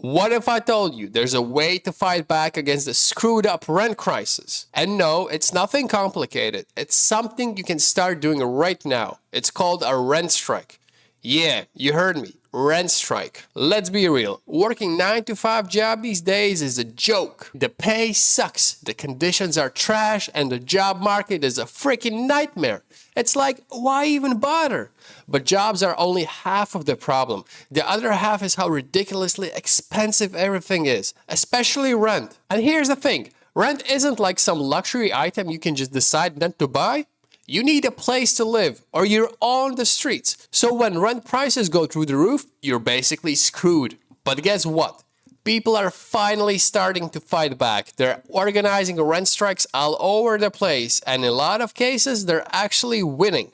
What if I told you there's a way to fight back against the screwed up rent crisis? And no, it's nothing complicated. It's something you can start doing right now. It's called a rent strike. Yeah, you heard me. Rent strike. Let's be real. Working 9 to 5 job these days is a joke. The pay sucks, the conditions are trash, and the job market is a freaking nightmare. It's like, why even bother? But jobs are only half of the problem. The other half is how ridiculously expensive everything is, especially rent. And here's the thing, rent isn't like some luxury item you can just decide not to buy. You need a place to live, or you're on the streets. So when rent prices go through the roof, you're basically screwed. But guess what? People are finally starting to fight back. They're organizing rent strikes all over the place, and in a lot of cases, they're actually winning.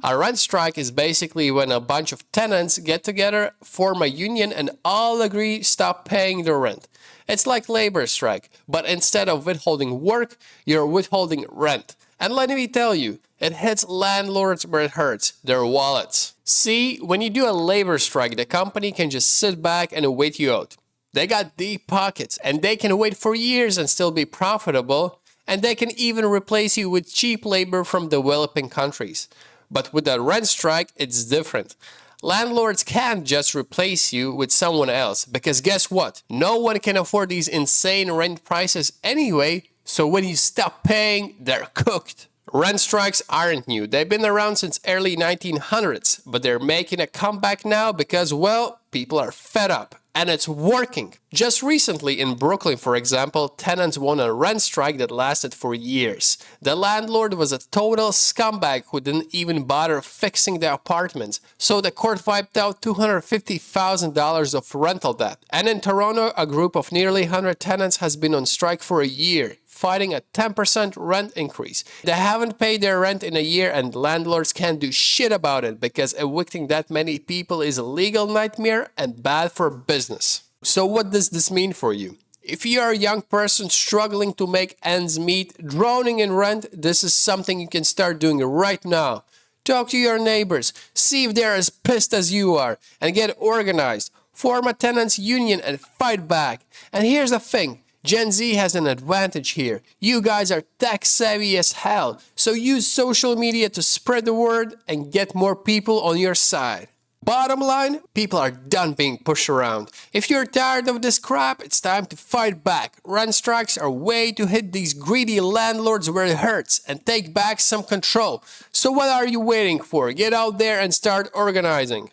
A rent strike is basically when a bunch of tenants get together, form a union, and all agree stop paying the rent. It's like labor strike, but instead of withholding work, you're withholding rent. And let me tell you, it hits landlords where it hurts, their wallets. See, when you do a labor strike, the company can just sit back and wait you out. They got deep pockets, and they can wait for years and still be profitable, and they can even replace you with cheap labor from developing countries. But with a rent strike, it's different. Landlords can't just replace you with someone else, because guess what? No one can afford these insane rent prices anyway, so when you stop paying, they're cooked. Rent strikes aren't new. They've been around since early 1900s, but they're making a comeback now because, well, people are fed up. And it's working. Just recently in Brooklyn, for example, tenants won a rent strike that lasted for years. The landlord was a total scumbag who didn't even bother fixing the apartments, so the court wiped out $250,000 of rental debt. And in Toronto, a group of nearly 100 tenants has been on strike for a year, fighting a 10% rent increase. They haven't paid their rent in a year, and landlords can't do shit about it because evicting that many people is a legal nightmare and bad for business. So what does this mean for you? If you are a young person struggling to make ends meet, drowning in rent, this is something you can start doing right now. Talk to your neighbors, see if they're as pissed as you are, and get organized. Form a tenants union and fight back. And here's the thing. Gen Z has an advantage here. You guys are tech savvy as hell, so use social media to spread the word and get more people on your side. Bottom line, people are done being pushed around. If you're tired of this crap, it's time to fight back. Rent strikes are a way to hit these greedy landlords where it hurts and take back some control. So what are you waiting for? Get out there and start organizing.